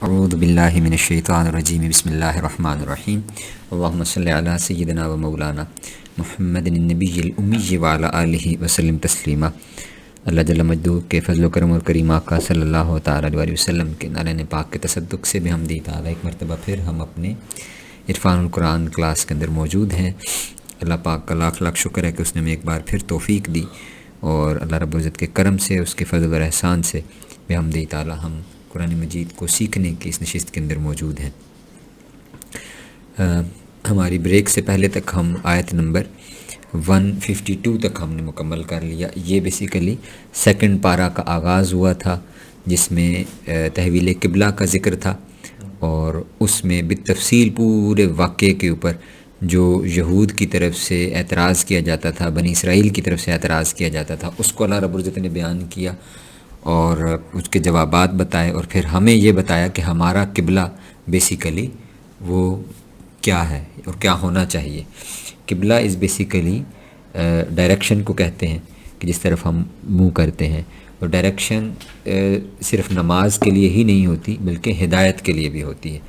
اعوذ باللہ من الشیطان الرجیم بسم اللہ الرحمن الرحیم اللہم صلی علی سیدنا و مولانا محمد النبی الامی وعلی آلہ وسلم تسلیما۔ اللہ جل مجدہ کے فضل و کرم اور کریم آقا صلی اللہ تعالیٰ علیہ وسلم کے نالین پاک کے تصدق سے بھی حمدی تعالیٰ ایک مرتبہ پھر ہم اپنے عرفان القرآن کلاس کے اندر موجود ہیں۔ اللہ پاک کا لاکھ لاکھ شکر ہے کہ اس نے ہمیں ایک بار پھر توفیق دی، اور اللہ رب العزت کے کرم سے، اس کے فضل اور احسان سے بھی حمدی تعالیٰ ہم قرآن مجید کو سیکھنے کی اس نشست کے اندر موجود ہیں۔ ہماری بریک سے پہلے تک ہم آیت نمبر 152 تک ہم نے مکمل کر لیا۔ یہ بیسیکلی سیکنڈ پارہ کا آغاز ہوا تھا، جس میں تحویل قبلہ کا ذکر تھا، اور اس میں بالتفصیل پورے واقعے کے اوپر جو یہود کی طرف سے اعتراض کیا جاتا تھا، بنی اسرائیل کی طرف سے اعتراض کیا جاتا تھا، اس کو اللہ رب العزت نے بیان کیا اور اس کے جوابات بتائے، اور پھر ہمیں یہ بتایا کہ ہمارا قبلہ بیسیکلی وہ کیا ہے اور کیا ہونا چاہیے۔ قبلہ از بیسیکلی ڈائریکشن کو کہتے ہیں کہ جس طرف ہم منہ کرتے ہیں، اور ڈائریکشن صرف نماز کے لیے ہی نہیں ہوتی بلکہ ہدایت کے لیے بھی ہوتی ہے۔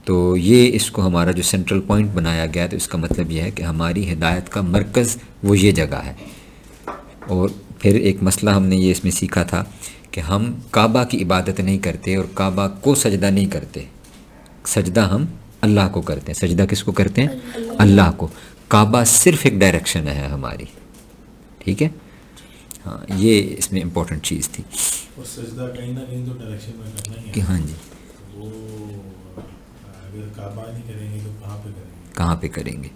تو یہ اس کو ہمارا جو سینٹرل پوائنٹ بنایا گیا، تو اس کا مطلب یہ ہے کہ ہماری ہدایت کا مرکز وہ یہ جگہ ہے۔ اور پھر ایک مسئلہ ہم نے یہ اس میں سیکھا تھا کہ ہم کعبہ کی عبادت نہیں کرتے اور کعبہ کو سجدہ نہیں کرتے، سجدہ ہم اللہ کو کرتے ہیں۔ سجدہ کس کو کرتے ہیں؟ اللہ کو۔ کعبہ صرف ایک ڈائریکشن ہے ہماری، ٹھیک ہے؟ ہاں، یہ اس میں امپورٹنٹ چیز تھی۔ اور سجدہ کہیں نہ کہیں تو ڈائریکشن میں کرنا ہی ہے کہ ہاں جی، وہ اگر کعبہ نہیں کریں گے تو کہاں پہ کریں گے؟ کہاں پہ کریں گے؟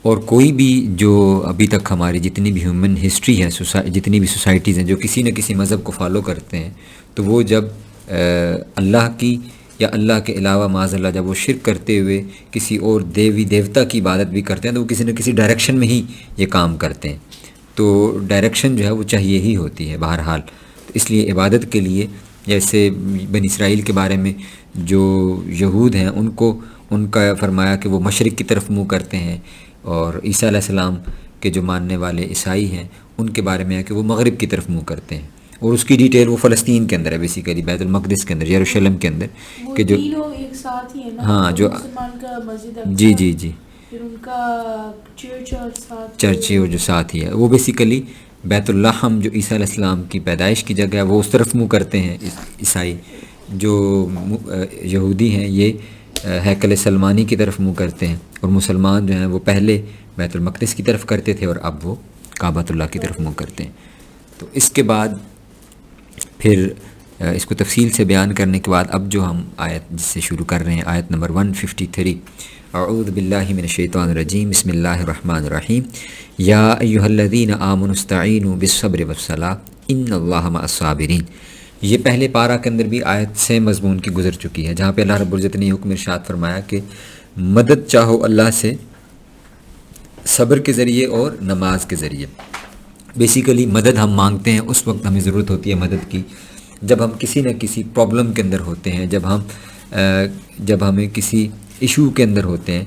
اور کوئی بھی جو ابھی تک ہماری جتنی بھی ہیومن ہسٹری ہے، جتنی بھی سوسائٹیز ہیں جو کسی نہ کسی مذہب کو فالو کرتے ہیں، تو وہ جب اللہ کی یا اللہ کے علاوہ معاذ اللہ جب وہ شرک کرتے ہوئے کسی اور دیوی دیوتا کی عبادت بھی کرتے ہیں، تو وہ کسی نہ کسی ڈائریکشن میں ہی یہ کام کرتے ہیں۔ تو ڈائریکشن جو ہے وہ چاہیے ہی ہوتی ہے بہرحال۔ تو اس لیے عبادت کے لیے، جیسے بنی اسرائیل کے بارے میں جو یہود ہیں، ان کا فرمایا کہ وہ مشرق کی طرف منہ کرتے ہیں، اور عیسیٰ علیہ السلام کے جو ماننے والے عیسائی ہیں ان کے بارے میں ہے کہ وہ مغرب کی طرف منہ کرتے ہیں، اور اس کی ڈیٹیل وہ فلسطین کے اندر ہے، بیسیکلی بیت المقدس کے اندر، یروشلم کے اندر، کہ جو ایک ساتھ ہی ہے نا، ہاں جو مسلمان کا مسجد جی جی جی پھر ان کا چرچ اور ساتھ چرچ اور جو ساتھ ہی ہے، وہ بیسیکلی بیت اللحم جو عیسیٰ علیہ السلام کی پیدائش کی جگہ ہے، وہ اس طرف منہ کرتے ہیں عیسائی۔ جو یہودی ہیں یہ ہیکل سلمانی کی طرف منہ کرتے ہیں، اور مسلمان جو ہیں وہ پہلے بیت المقدس کی طرف کرتے تھے اور اب وہ کعبۃ اللہ کی طرف منہ کرتے ہیں۔ تو اس کے بعد پھر اس کو تفصیل سے بیان کرنے کے بعد اب جو ہم آیت جس سے شروع کر رہے ہیں، آیت نمبر 153، اعوذ باللہ من الشیطان الرجیم بسم اللہ الرحمن الرحیم، یا ایہا الذین آمنوا استعینوا بالصبر والصلاۃ ان اللہ مع الصابرین۔ یہ پہلے پارہ کے اندر بھی آیت سے مضمون کی گزر چکی ہے، جہاں پہ اللہ رب العزت نے حکم ارشاد فرمایا کہ مدد چاہو اللہ سے صبر کے ذریعے اور نماز کے ذریعے۔ بیسیکلی مدد ہم مانگتے ہیں اس وقت ہمیں ضرورت ہوتی ہے مدد کی جب ہم کسی نہ کسی پرابلم کے اندر ہوتے ہیں، جب ہمیں کسی ایشو کے اندر ہوتے ہیں،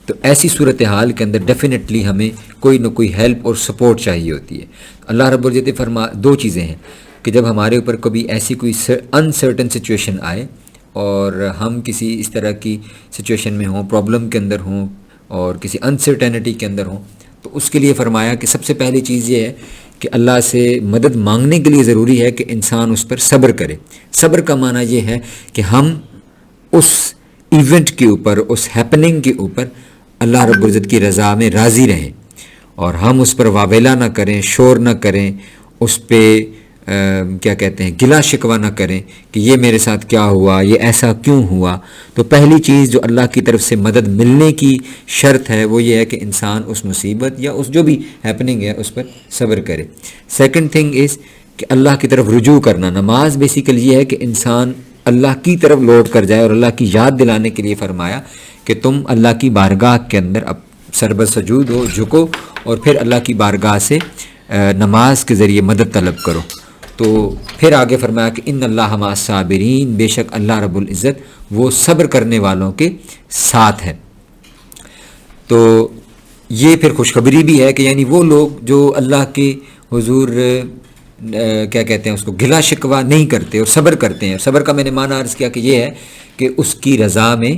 تو ایسی صورتحال کے اندر ڈیفینیٹلی ہمیں کوئی نہ کوئی ہیلپ اور سپورٹ چاہیے ہوتی ہے۔ اللہ رب العزت دو چیزیں ہیں کہ جب ہمارے اوپر کبھی ایسی کوئی انسرٹن سچویشن آئے اور ہم کسی اس طرح کی سچویشن میں ہوں، پرابلم کے اندر ہوں اور کسی انسرٹینٹی کے اندر ہوں، تو اس کے لیے فرمایا کہ سب سے پہلی چیز یہ ہے کہ اللہ سے مدد مانگنے کے لیے ضروری ہے کہ انسان اس پر صبر کرے۔ صبر کا معنی یہ ہے کہ ہم اس ایونٹ کے اوپر، اس ہیپننگ کے اوپر اللہ رب العزت کی رضا میں راضی رہیں، اور ہم اس پر واویلا نہ کریں، شور نہ کریں، اس پہ کیا کہتے ہیں گلا شکوہ نہ کریں کہ یہ میرے ساتھ کیا ہوا، یہ ایسا کیوں ہوا۔ تو پہلی چیز جو اللہ کی طرف سے مدد ملنے کی شرط ہے وہ یہ ہے کہ انسان اس مصیبت یا اس جو بھی ہیپننگ ہے اس پر صبر کرے۔ سیکنڈ تھنگ از کہ اللہ کی طرف رجوع کرنا۔ نماز بیسیکلی یہ ہے کہ انسان اللہ کی طرف لوٹ کر جائے، اور اللہ کی یاد دلانے کے لیے فرمایا کہ تم اللہ کی بارگاہ کے اندر اب سربسجود ہو، جھکو، اور پھر اللہ کی بارگاہ سے نماز کے ذریعے مدد طلب کرو۔ تو پھر آگے فرمایا کہ ان اللہ مع الصابرین، بے شک اللہ رب العزت وہ صبر کرنے والوں کے ساتھ ہے۔ تو یہ پھر خوشخبری بھی ہے کہ یعنی وہ لوگ جو اللہ کے حضور کیا کہتے ہیں اس کو گلا شکوہ نہیں کرتے اور صبر کرتے ہیں. صبر کا میں نے معنی عرض کیا کہ یہ ہے کہ اس کی رضا میں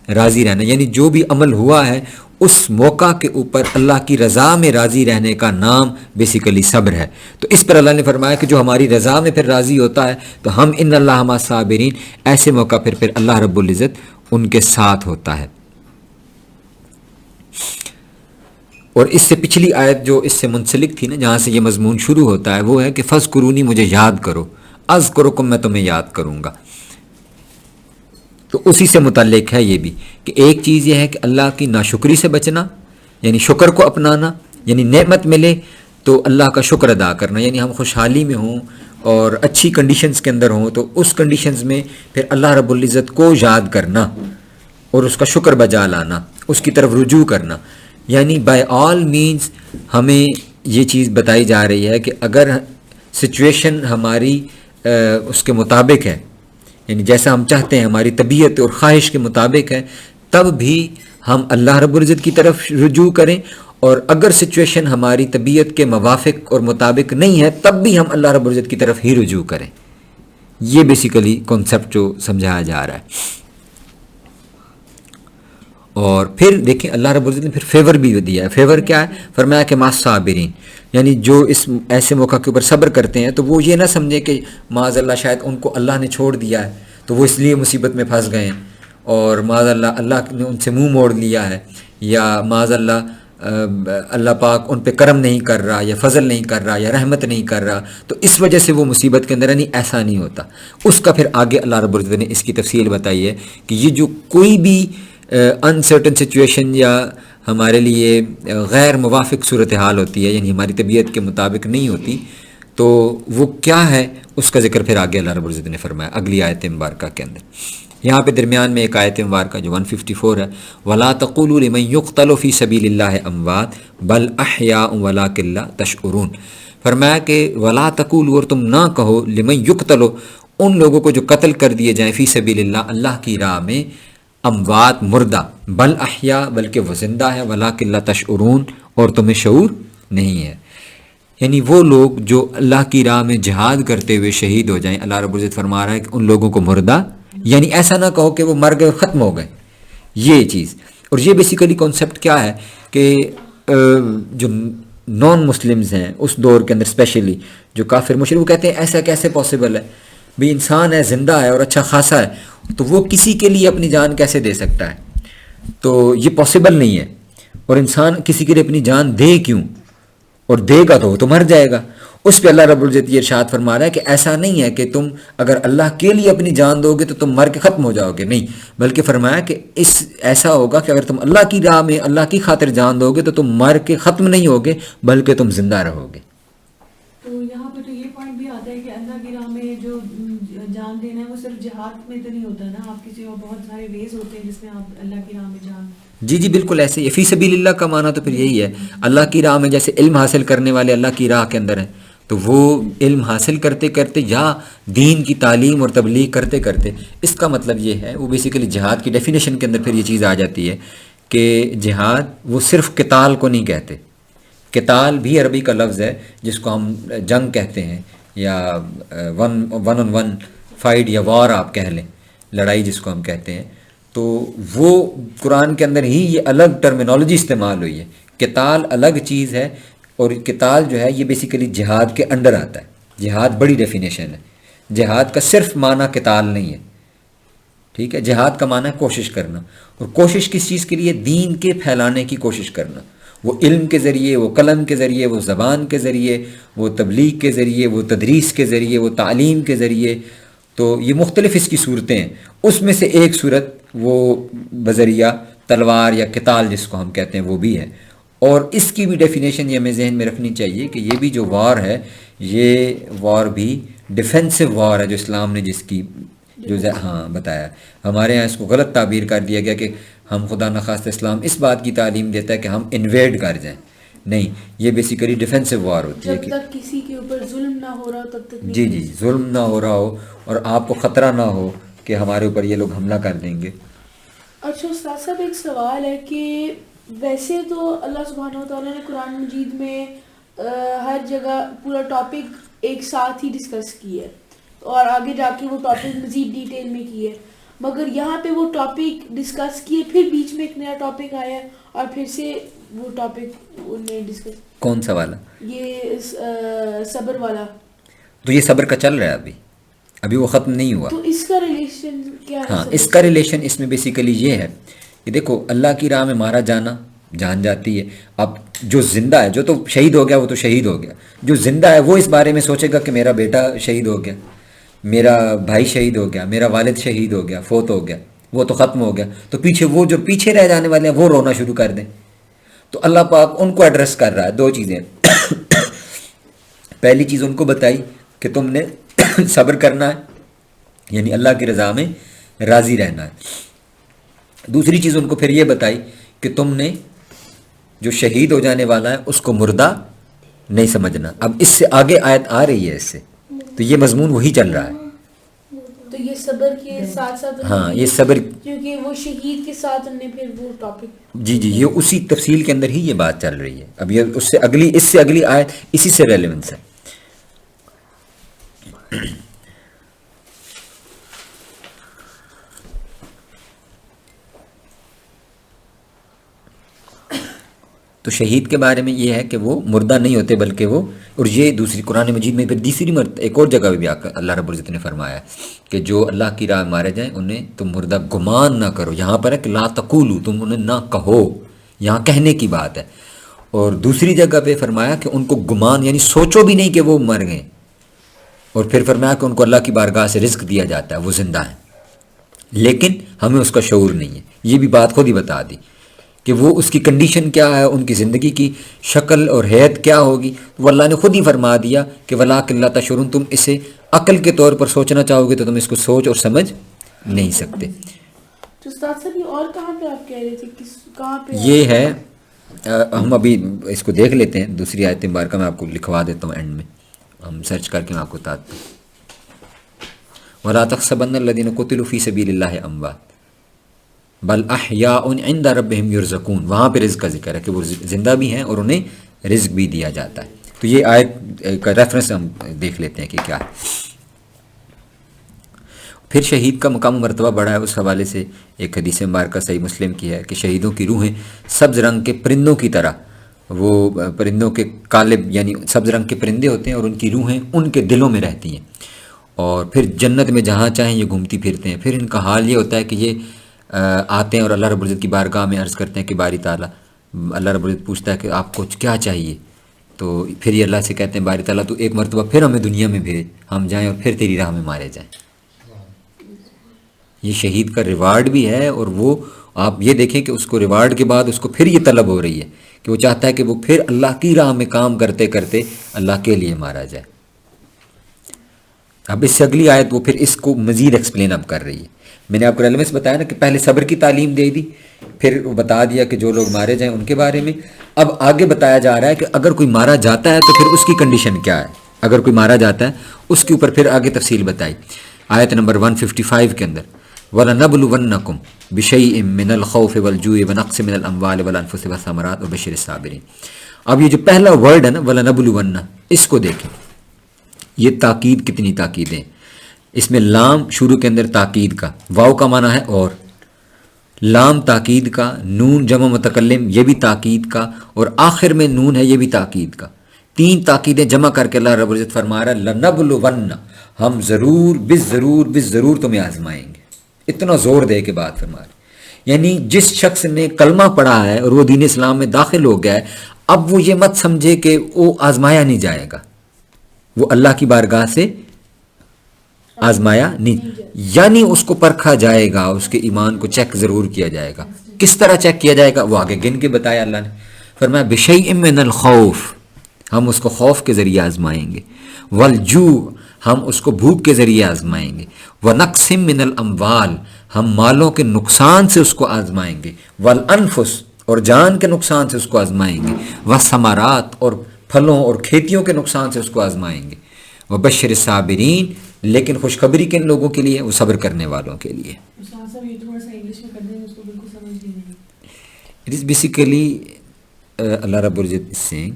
راضی رہنا، یعنی جو بھی عمل ہوا ہے اس موقع کے اوپر اللہ کی رضا میں راضی رہنے کا نام بیسیکلی صبر ہے. تو اس پر اللہ نے فرمایا کہ جو ہماری رضا میں پھر راضی ہوتا ہے تو ہم ان اللہ مع الصابرین، ایسے موقع پھر اللہ رب العزت ان کے ساتھ ہوتا ہے. اور اس سے پچھلی آیت جو اس سے منسلک تھی نا، جہاں سے یہ مضمون شروع ہوتا ہے، وہ ہے کہ فذکرونی، مجھے یاد کرو، اذکرکم، میں تمہیں یاد کروں گا. تو اسی سے متعلق ہے یہ بھی کہ ایک چیز یہ ہے کہ اللہ کی ناشکری سے بچنا، یعنی شکر کو اپنانا، یعنی نعمت ملے تو اللہ کا شکر ادا کرنا، یعنی ہم خوشحالی میں ہوں اور اچھی کنڈیشنز کے اندر ہوں تو اس کنڈیشنز میں پھر اللہ رب العزت کو یاد کرنا اور اس کا شکر بجا لانا، اس کی طرف رجوع کرنا. یعنی بائی آل مینز ہمیں یہ چیز بتائی جا رہی ہے کہ اگر سچویشن ہماری اس کے مطابق ہے، یعنی جیسا ہم چاہتے ہیں، ہماری طبیعت اور خواہش کے مطابق ہے، تب بھی ہم اللہ رب العزت کی طرف رجوع کریں، اور اگر سچویشن ہماری طبیعت کے موافق اور مطابق نہیں ہے تب بھی ہم اللہ رب العزت کی طرف ہی رجوع کریں. یہ بیسیکلی کانسیپٹ جو سمجھایا جا رہا ہے. اور پھر دیکھیں اللہ رب العزت نے پھر فیور بھی دیا ہے. فیور کیا ہے؟ فرمایا کہ مع الصابرین، یعنی جو اس ایسے موقع کے اوپر صبر کرتے ہیں تو وہ یہ نہ سمجھے کہ معاذ اللہ شاید ان کو اللہ نے چھوڑ دیا ہے تو وہ اس لیے مصیبت میں پھنس گئے ہیں، اور معاذ اللہ اللہ نے ان سے منہ موڑ لیا ہے، یا معاذ اللہ پاک ان پہ کرم نہیں کر رہا، یا فضل نہیں کر رہا، یا رحمت نہیں کر رہا، تو اس وجہ سے وہ مصیبت کے اندر ہے. نہیں، ایسا نہیں ہوتا. اس کا پھر آگے اللہ رب العزت نے اس کی تفصیل بتائی ہے کہ یہ جو کوئی بھی انسرٹن سچویشن یا ہمارے لیے غیر موافق صورتحال ہوتی ہے، یعنی ہماری طبیعت کے مطابق نہیں ہوتی، تو وہ کیا ہے اس کا ذکر پھر آگے اللہ رب العزت نے فرمایا اگلی آیت مبارکہ کے اندر. یہاں پہ درمیان میں ایک آیت مبارکہ جو 154 ہے، وَلَا تَقُولُوا لِمَن يُقْتَلُ فِي سَبِيلِ اللَّهِ أَمْوَاتٌ بَلْ أَحْيَاءٌ وَلَٰكِن لَا تَشْعُرُونَ. فرمایا کہ وَلَا تَقُولُوا، اور تم نہ کہو، لِمَن يُقْتَلُ، ان لوگوں کو جو قتل کر دیے جائیں، فی سبیل اللہ، اللہ کی راہ میں، اموات، مردہ، بل احیا، بلکہ وہ زندہ ہے، ولیکن لا تشعرون، اور تمہیں شعور نہیں ہے. یعنی وہ لوگ جو اللہ کی راہ میں جہاد کرتے ہوئے شہید ہو جائیں، اللہ رب العزت فرما رہا ہے کہ ان لوگوں کو مردہ، یعنی ایسا نہ کہو کہ وہ مر گئے، ختم ہو گئے، یہ چیز. اور یہ بیسیکلی کانسیپٹ کیا ہے کہ جو نان مسلمز ہیں اس دور کے اندر اسپیشلی جو کافر مشرک، وہ کہتے ہیں ایسا کیسے پاسبل ہے، بھی انسان ہے، زندہ ہے اور اچھا خاصا ہے، تو وہ کسی کے لیے اپنی جان کیسے دے سکتا ہے؟ تو یہ پاسبل نہیں ہے. اور انسان کسی کے لیے اپنی جان دے کیوں؟ اور دے گا تو وہ تو مر جائے گا. اس پہ اللہ رب العزت یہ ارشاد فرما رہا ہے کہ ایسا نہیں ہے کہ تم اگر اللہ کے لیے اپنی جان دو گے تو تم مر کے ختم ہو جاؤ گے، نہیں، بلکہ فرمایا کہ ایسا ہوگا کہ اگر تم اللہ کی راہ میں اللہ کی خاطر جان دو گے تو تم مر کے ختم نہیں ہوگے بلکہ تم زندہ رہو گے. تو یہاں پہ تو یہ پوائنٹ بھی آتا ہے کہ اللہ کی راہ میں جو جان دینا ہے وہ صرف جہاد میں تو نہیں ہوتا نا، آپ کسی اور بہت سارے ویز ہوتے ہیں جس میں آپ اللہ کی راہ میں جان. جی بالکل ایسے ہی. فی سبیل اللہ کا معنی تو پھر یہی ہے، اللہ کی راہ میں جیسے علم حاصل کرنے والے اللہ کی راہ کے اندر ہیں، تو وہ علم حاصل کرتے کرتے یا دین کی تعلیم اور تبلیغ کرتے کرتے، اس کا مطلب یہ ہے، وہ بیسیکلی جہاد کی ڈیفینیشن کے اندر پھر یہ چیز آ جاتی ہے کہ جہاد وہ صرف قتال کو نہیں کہتے. قتال بھی عربی کا لفظ ہے جس کو ہم جنگ کہتے ہیں، یا ون آن ون فائٹ یا وار آپ کہہ لیں، لڑائی جس کو ہم کہتے ہیں. تو وہ قرآن کے اندر ہی یہ الگ ٹرمینالوجی استعمال ہوئی ہے. قتال الگ چیز ہے، اور قتال جو ہے یہ بیسیکلی جہاد کے انڈر آتا ہے. جہاد بڑی ڈیفینیشن ہے. جہاد کا صرف معنی قتال نہیں ہے، ٹھیک ہے. جہاد کا معنی ہے کوشش کرنا، اور کوشش کس چیز کے لیے؟ دین کے پھیلانے کی کوشش کرنا، وہ علم کے ذریعے، وہ قلم کے ذریعے، وہ زبان کے ذریعے، وہ تبلیغ کے ذریعے، وہ تدریس کے ذریعے، وہ تعلیم کے ذریعے. تو یہ مختلف اس کی صورتیں ہیں. اس میں سے ایک صورت وہ بذریعہ تلوار یا قتال جس کو ہم کہتے ہیں وہ بھی ہے. اور اس کی بھی ڈیفینیشن یہ ہمیں ذہن میں رکھنی چاہیے کہ یہ بھی جو وار ہے، یہ وار بھی ڈیفینسو وار ہے جو اسلام نے جس کی جو بتایا. ہمارے ہاں اس کو غلط تعبیر کر دیا گیا کہ ہم خدا نخواستہ اسلام اس بات کی تعلیم دیتا ہے کہ ہم انویڈ کر جائیں. نہیں، یہ بیسیکلی ڈیفینسو وار ہوتی ہے. جب تک کسی کے اوپر ظلم نہ ہو رہا تب تک. جی ظلم نہ ہو رہا ہو اور آپ کو خطرہ نہ ہو کہ ہمارے اوپر یہ لوگ حملہ کر دیں گے. اچھا استاد صاحب، ایک سوال ہے کہ ویسے تو اللہ سبحانہ و تعالیٰ نے قرآن مجید میں ہر جگہ پورا ٹاپک ایک ساتھ ہی ڈسکس کی ہے اور آگے جا کے وہ ٹاپک مزید ڈیٹیل میں کی ہے, مگر یہاں پہ وہ ٹاپک ڈسکس کیے, پھر بیچ میں ایک نیا ٹاپک آیا اور پھر سے وہ ٹاپک انہیں ڈسکس. کون سا والا؟ یہ صبر والا. تو یہ صبر کا چل رہا ہے ابھی وہ ختم نہیں ہوا. تو اس کا ریلیشن کیا ہے؟ ہاں, اس کا ریلیشن اس میں بیسیکلی یہ ہے کہ دیکھو اللہ کی راہ میں مارا جانا جان جاتی ہے. اب جو زندہ ہے, جو تو شہید ہو گیا وہ تو شہید ہو گیا, جو زندہ ہے وہ اس بارے میں سوچے گا کہ میرا بیٹا شہید ہو گیا, میرا بھائی شہید ہو گیا, میرا والد شہید ہو گیا, فوت ہو گیا, وہ تو ختم ہو گیا. تو پیچھے وہ جو پیچھے رہ جانے والے ہیں وہ رونا شروع کر دیں. تو اللہ پاک ان کو ایڈریس کر رہا ہے. دو چیزیں, پہلی چیز ان کو بتائی کہ تم نے صبر کرنا ہے, یعنی اللہ کی رضا میں راضی رہنا ہے. دوسری چیز ان کو پھر یہ بتائی کہ تم نے جو شہید ہو جانے والا ہے اس کو مردہ نہیں سمجھنا. اب اس سے آگے آیت آ رہی ہے اس سے, تو یہ مضمون وہی چل رہا ہے. تو یہ صبر کے ساتھ ساتھ, ہاں یہ صبر, کیونکہ وہ شہید کے ساتھ انہیں پھر وہ ٹاپک, جی یہ اسی تفصیل کے اندر ہی یہ بات چل رہی ہے. اب یہ اس سے اگلی آیت اسی سے ریلیونس ہے. تو شہید کے بارے میں یہ ہے کہ وہ مردہ نہیں ہوتے بلکہ وہ, اور یہ دوسری قرآن مجید میں پھر تیسری ایک اور جگہ بھی اللہ رب العزت نے فرمایا کہ جو اللہ کی راہ مارے جائیں انہیں تم مردہ گمان نہ کرو. یہاں پر ہے کہ لا تقولو, تم انہیں نہ کہو, یہاں کہنے کی بات ہے. اور دوسری جگہ پہ فرمایا کہ ان کو گمان یعنی سوچو بھی نہیں کہ وہ مر گئے. اور پھر فرمایا کہ ان کو اللہ کی بارگاہ سے رزق دیا جاتا ہے, وہ زندہ ہیں لیکن ہمیں اس کا شعور نہیں ہے. یہ بھی بات خود ہی بتا دی کہ وہ اس کی کنڈیشن کیا ہے, ان کی زندگی کی شکل اور حیت کیا ہوگی. وہ اللہ نے خود ہی فرما دیا کہ وَلَٰكِن لَا تَشْعُرُونَ, تم اسے عقل کے طور پر سوچنا چاہو گے تو تم اس کو سوچ اور سمجھ نہیں سکتے. تو استاد صاحب یہ اور کہاں پہ آپ کہہ رہے تھے, کہاں پہ یہ ہے, ہم ابھی اس کو دیکھ لیتے ہیں. دوسری آیت مبارکہ میں آپ کو لکھوا دیتا ہوں, اینڈ میں ہم سرچ کر کے میں آپ کو بتاتا ہوں. وَلَا تَحْسَبَنَّ الَّذِينَ قُتِلُوا فِي سَبِيلِ اللَّهِ أَمْوَاتٌ بل احیاء عند ربهم یرزقون. وہاں پہ رزق کا ذکر ہے کہ وہ زندہ بھی ہیں اور انہیں رزق بھی دیا جاتا ہے. تو یہ آیت کا ریفرنس ہم دیکھ لیتے ہیں کہ کیا ہے. پھر شہید کا مقام و مرتبہ بڑا ہے. اس حوالے سے ایک حدیث مبارکہ صحیح مسلم کی ہے کہ شہیدوں کی روحیں سبز رنگ کے پرندوں کی طرح, وہ پرندوں کے قالب یعنی سبز رنگ کے پرندے ہوتے ہیں اور ان کی روحیں ان کے دلوں میں رہتی ہیں, اور پھر جنت میں جہاں چاہیں یہ گھومتی پھرتے ہیں. پھر ان کا حال یہ ہوتا ہے کہ یہ آتے ہیں اور اللہ رب العزت کی بارگاہ میں عرض کرتے ہیں کہ باری تعالیٰ, اللہ رب العزت پوچھتا ہے کہ آپ کو کیا چاہیے, تو پھر یہ اللہ سے کہتے ہیں باری تعالیٰ تو ایک مرتبہ پھر ہمیں دنیا میں بھیج, ہم جائیں اور پھر تیری راہ میں مارے جائیں. یہ شہید کا ریوارڈ بھی ہے, اور وہ آپ یہ دیکھیں کہ اس کو ریوارڈ کے بعد اس کو پھر یہ طلب ہو رہی ہے کہ وہ چاہتا ہے کہ وہ پھر اللہ کی راہ میں کام کرتے کرتے اللہ کے لیے مارا جائے. اب اس سے اگلی آیت وہ پھر اس کو مزید ایکسپلین اب کر رہی ہے. میں نے آپ کو ریلیونس بتایا نا کہ پہلے صبر کی تعلیم دے دی, پھر وہ بتا دیا کہ جو لوگ مارے جائیں ان کے بارے میں. اب آگے بتایا جا رہا ہے کہ اگر کوئی مارا جاتا ہے تو پھر اس کی کنڈیشن کیا ہے. اگر کوئی مارا جاتا ہے اس کے اوپر پھر آگے تفصیل بتائی آیت نمبر 155 کے اندر, وَلَنَبْلُوَنَّكُمْ بِشَيْءٍ مِّنَ الْخَوْفِ وَالْجُوعِ وَنَقْصٍ مِّنَ الْأَمْوَالِ وَالْأَنفُسِ وَالثَّمَرَاتِ وَبَشِّرِ الصَّابِرِينَ. اب یہ جو پہلا ورڈ ہے نا وَلَنَبْلُوَنَّ, اس کو دیکھیں, یہ تاکید کتنی تاکیدیں. اس میں لام شروع کے اندر تاکید کا, واو کا معنی ہے اور, لام تاکید کا, نون جمع متکلم یہ بھی تاکید کا, اور آخر میں نون ہے یہ بھی تاکید کا. تین تاکیدیں جمع کر کے اللہ رب العزت فرما رہا ہے لَنَبْلُوَنَّ, ہم ضرور تمہیں آزمائیں گے. اتنا زور دے کے بات فرما رہے, یعنی جس شخص نے کلمہ پڑھا ہے اور وہ دین اسلام میں داخل ہو گیا ہے, اب وہ یہ مت سمجھے کہ وہ آزمایا نہیں جائے گا, وہ اللہ کی بارگاہ سے آزمایا نہیں, یعنی اس کو پرکھا جائے گا, اس کے ایمان کو چیک ضرور کیا جائے گا. کس طرح چیک کیا جائے گا وہ آگے گن کے بتایا اللہ نے. فرمایا بِشَيْءٍ مِّنَ الْخَوْفِ, ہم اس کو خوف کے ذریعے آزمائیں گے, وَالْجُوعِ, ہم اس کو بھوک کے ذریعے آزمائیں گے, وَنَقْصٍ مِّنَ الْأَمْوَالِ, ہم مالوں کے نقصان سے اس کو آزمائیں گے, وَالْأَنفُسِ, اور جان کے نقصان سے اس کو آزمائیں گے, وَالثَّمَرَاتِ, اور پھلوں اور کھیتیوں کے نقصان سے اس کو آزمائیں گے, وَبَشِّرِ الصَّابِرِينَ, لیکن خوشخبری کن لوگوں کے لیے, وہ صبر کرنے والوں کے لیے. It is basically Allah Rabbul Izzat is saying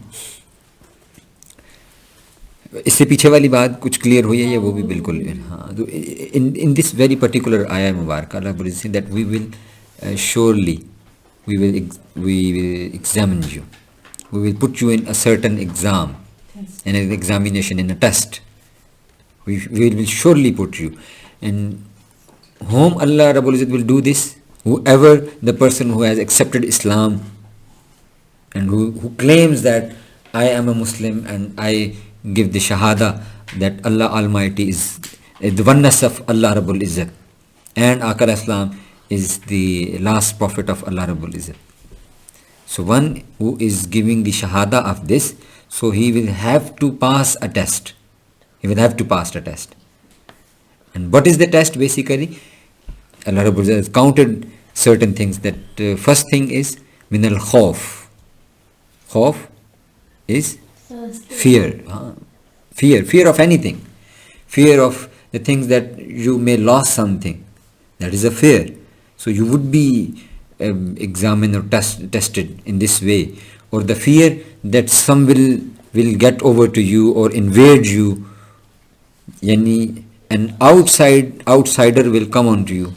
اس سے پیچھے والی بات کچھ کلیئر ہوئی ہے یا وہ بھی بالکل؟ ہاں، تو ان دس ویری پرٹیکولر آیا مبارکہ اللہ رب العزت سے that we will surely we will examine you, we will put you in a certain exam, in an examination, in a test. We will surely put you. And whom Allah Rabbul Izzat will do this? Whoever the person who has accepted Islam and who claims that I am a Muslim and I give the shahada that Allah Almighty is the oneness of Allah Rabbul Izzat and Aqal Islam is the last prophet of Allah Rabbul Izzat. So one who is giving the shahada of this, so he will have to pass a test. He will have to pass a test. And what is the test basically? Allah Rabbul Izzat has counted certain things. That first thing is min al khawf. Khawf is fear. Fear of anything. Fear of the things that you may lose something. That is a fear. So you would be examined or tested in this way. Or the fear that some will get over to you or invade you. Yani an outsider will come onto you.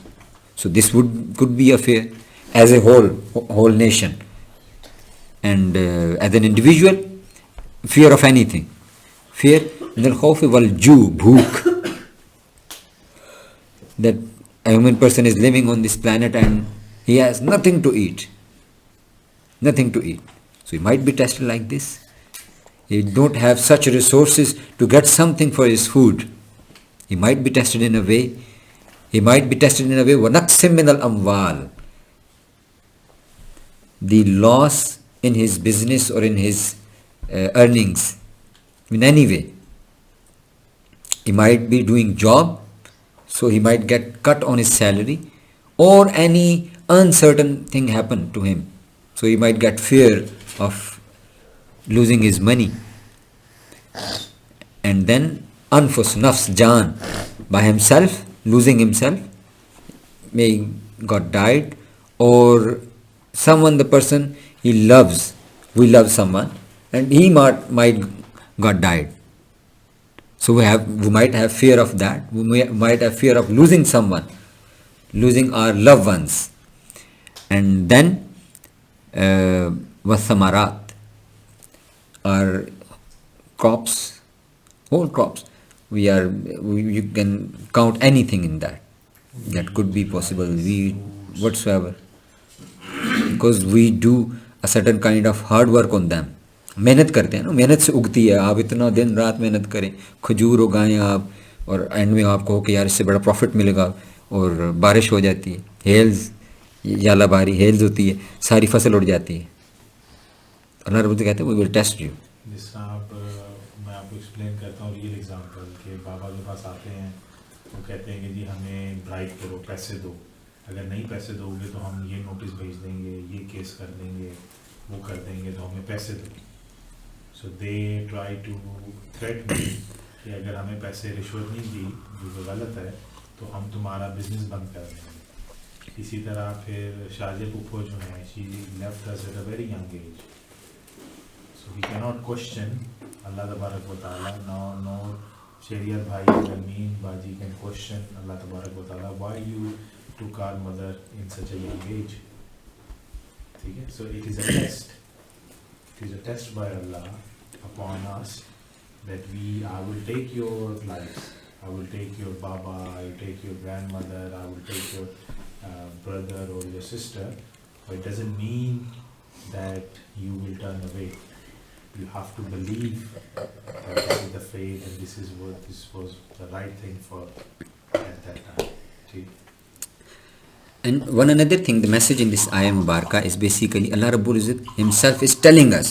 So this could be a fear as a whole nation. And as an individual, fear of anything. Fear min al khawf wal ju, bhook. That a human person is living on this planet and he has nothing to eat. Nothing to eat. So he might be tested like this. He don't have such resources to get something for his food. He might be tested in a way. وَنَقْسِم مِّنَ الْأَمْوَالِ. The loss in his business or in his earnings in any way. He might be doing job, so he might get cut on his salary, or any uncertain thing happen to him. So he might get fear of losing his money. And then anfus, nafs, jaan, by himself, losing himself, may got died, or someone, the person he loves, we love someone, and he might got died. So we might have fear of that. We might have fear of losing someone, losing our loved ones. And then wasamarat, our crops, whole crops. You can count anything in that. That could be possible. Whatsoever. Because we do a certain kind of hard work on them. محنت کرتے ہیں نا, محنت سے اگتی ہے. آپ اتنا دن رات محنت کریں, کھجور اگائیں آپ, اور اینڈ میں آپ کو کہ یار اس سے بڑا پروفٹ ملے گا, اور بارش ہو جاتی ہے, ہیلز, یالا باری ہیلز ہوتی ہے, ساری فصل اڑ جاتی ہے. اللہ رب کہتے ہیں وی ول ٹیسٹ یو. جس طرح میں آپ کو ایکسپلین کرتا ہوں ریئل ایگزامپل کہ بابا کے پاس آتے ہیں, وہ کہتے ہیں کہ جی ہمیں برائب کرو, پیسے دو, اگر نہیں پیسے دو گے تو ہم یہ نوٹس بھیج دیں گے, یہ کیس کر دیں گے, وہ کر دیں گے, تو ہمیں پیسے دو. سو دے ٹرائی ٹو تھریٹ می کہ اگر ہمیں پیسے رشوت نہیں دی, جو کہ غلط ہے, تو ہم تمہارا بزنس بند کر دیں گے. اسی طرح پھر شاہجہ پھپھو جو ہیں, she left us at a very young age, so he cannot question Allah تبارک و تعالیٰ. نو شریعت بھائی امین باجی کین کوشچن اللہ تبارک و تعالیٰ why you took our mother in such a young age. ٹھیک ہے, so it is a test. It is a test by Allah upon us that I will take your lives, I will take your baba, I will take your grandmother, I will take your brother or your sister, but it doesn't mean that you will turn away. You have to believe that this is the faith and this was the right thing for at that time. See? And one another thing, the message in this ayah Mubarakah is basically Allah Rabbul Izzat himself is telling us.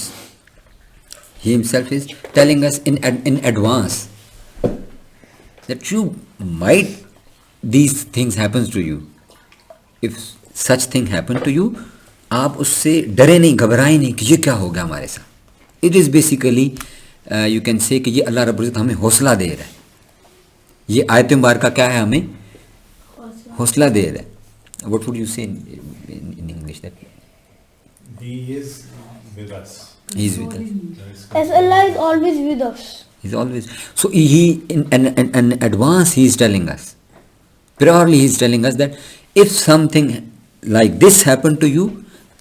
He himself is telling us in advance that you might, these things happens to you. If such thing happen to you, آپ اس سے ڈرے نہیں, گھبرائیں نہیں کہ یہ کیا ہوگا ہمارے ساتھ. It is basically you can say کہ یہ اللہ رب العزت ہمیں حوصلہ دے رہا ہے. یہ آیت مبارکہ کیا ہے, ہمیں حوصلہ دے رہا ہے. What would you say in English? That He is with us. He is with us. As Allah is always with us. He's always, so he in advance he is telling us, priorly he is telling us that if something like this happen to you,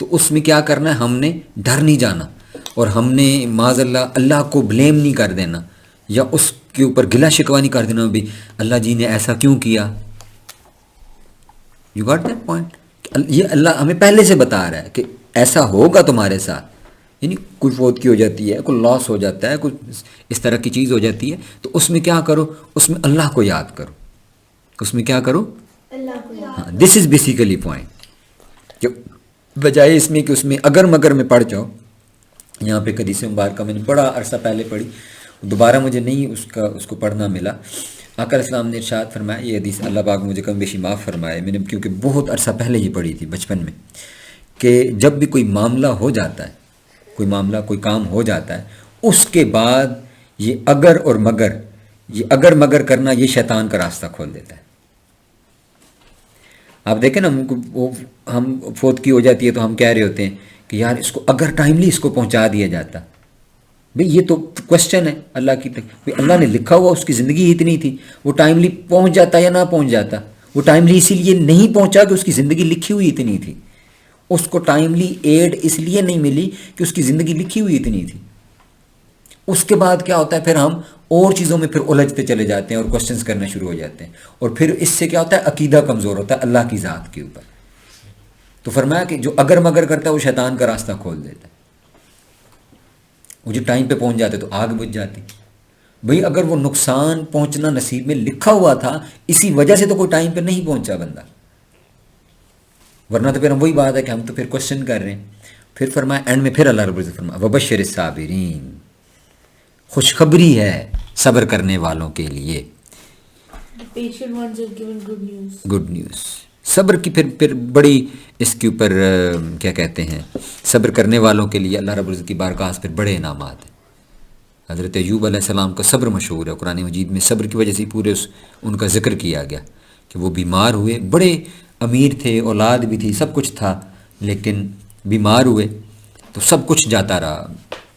تو اس میں کیا کرنا ہے, ہم نے ڈر نہیں جانا اور ہم نے معاذ اللہ اللہ کو بلیم نہیں کر دینا یا اس کے اوپر گلا شکوا نہیں کر دینا بھی اللہ جی نے ایسا کیوں کیا. You got that point. یہ اللہ ہمیں پہلے سے بتا رہا ہے کہ ایسا ہوگا تمہارے ساتھ, یعنی کوئی فوت کی ہو جاتی ہے, کوئی لاس ہو جاتا ہے, کوئی اس طرح کی چیز ہو جاتی ہے, تو اس میں کیا کرو, اس میں اللہ کو یاد کرو, اس میں کیا کرو, اللہ کو یاد. ہاں, دس از بیسیکلی پوائنٹ, کہ بجائے اس میں کہ اس میں اگر مگر میں پڑھ جاؤ. یہاں پہ حدیث مبارکہ میں نے بڑا عرصہ پہلے پڑھی, دوبارہ مجھے نہیں اس کو پڑھنا ملا. آقا علیہ السلام نے ارشاد فرمایا, یہ حدیث اللہ پاک مجھے کم بیشی معاف فرمائے, میں نے کیونکہ بہت عرصہ پہلے ہی پڑھی تھی بچپن میں, کہ جب بھی کوئی معاملہ ہو جاتا ہے, کوئی معاملہ کوئی کام ہو جاتا ہے, اس کے بعد یہ اگر اور مگر, یہ اگر مگر کرنا یہ شیطان کا راستہ کھول دیتا ہے. آپ دیکھیں نا, ہم فوت کی ہو جاتی ہے تو ہم کہہ رہے ہوتے ہیں کہ یار اس کو اگر ٹائملی اس کو پہنچا دیا جاتا, بھئی یہ تو کوشچن ہے اللہ کی, اللہ نے لکھا ہوا اس کی زندگی اتنی تھی, وہ ٹائملی پہنچ جاتا یا نہ پہنچ جاتا. وہ ٹائملی اسی لیے نہیں پہنچا کہ اس کی زندگی لکھی ہوئی اتنی تھی, اس کو ٹائملی ایڈ اس لیے نہیں ملی کہ اس کی زندگی لکھی ہوئی اتنی تھی. اس کے بعد کیا ہوتا ہے, پھر ہم اور چیزوں میں پھر الجھتے چلے جاتے ہیں اور کوشچنز کرنا شروع ہو جاتے ہیں, اور پھر اس سے کیا ہوتا ہے, عقیدہ کمزور ہوتا ہے اللہ کی ذات کے اوپر. تو فرمایا کہ جو اگر مگر کرتا ہے وہ شیطان کا راستہ کھول دیتا ہے. وہ جو ٹائم پہ پہنچ جاتے تو آگ بجھ جاتی. بھئی اگر وہ نقصان پہنچنا نصیب میں لکھا ہوا تھا, اسی وجہ سے تو کوئی ٹائم پہ نہیں پہنچا بندہ, ورنہ تو پھر ہم وہی بات ہے کہ ہم تو پھر کوشچن کر رہے ہیں. پھر فرمایا اینڈ میں پھر اللہ رب العزت فرمایا وبشر الصابرین, خوشخبری ہے صبر کرنے والوں کے لیے. Patient ones are given good news. Good news. صبر کی پھر بڑی اس کے اوپر کیا کہتے ہیں, صبر کرنے والوں کے لیے اللہ رب العزت کی بارگاہ سے پھر بڑے انعامات ہیں. حضرت ایوب علیہ السلام کا صبر مشہور ہے قرآن مجید میں, صبر کی وجہ سے پورے ان کا ذکر کیا گیا کہ وہ بیمار ہوئے, بڑے امیر تھے, اولاد بھی تھی, سب کچھ تھا, لیکن بیمار ہوئے تو سب کچھ جاتا رہا,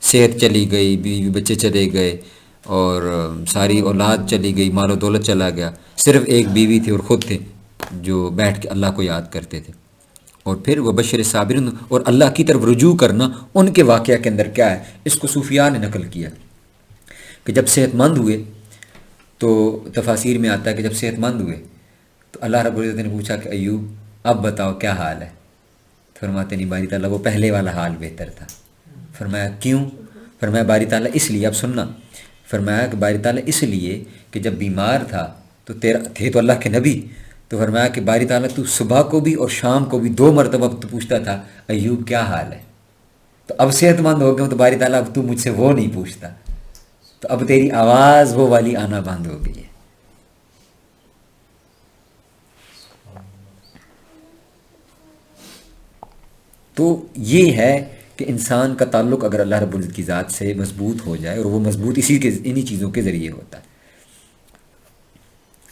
صحت چلی گئی, بیوی بچے چلے گئے, اور ساری اولاد چلی گئی, مال و دولت چلا گیا, صرف ایک بیوی تھی اور خود تھے جو بیٹھ کے اللہ کو یاد کرتے تھے. اور پھر وہ بشر صابرین, اور اللہ کی طرف رجوع کرنا ان کے واقعہ کے اندر کیا ہے, اس کو صوفیاء نے نقل کیا کہ جب صحت مند ہوئے تو تفاسیر میں آتا ہے کہ جب صحت مند ہوئے تو اللہ رب العزت نے پوچھا کہ ایوب اب بتاؤ کیا حال ہے. فرماتے نہیں باری تعالیٰ وہ پہلے والا حال بہتر تھا. فرمایا کیوں؟ فرمایا باری تعالیٰ اس لیے, اب سننا, فرمایا کہ باری تعالیٰ اس لیے کہ جب بیمار تھا تو تھے تو اللہ کے نبی, تو فرمایا کہ باری تعالیٰ تو صبح کو بھی اور شام کو بھی 2 مرتبہ تو پوچھتا تھا ایوب کیا حال ہے. تو اب صحت مند ہو گیا تو باری تعالیٰ اب تو مجھ سے وہ نہیں پوچھتا, تو اب تیری آواز وہ والی آنا بند ہو گئی ہے. تو یہ ہے کہ انسان کا تعلق اگر اللہ رب العزت کی ذات سے مضبوط ہو جائے, اور وہ مضبوط انہی چیزوں کے ذریعے ہوتا ہے.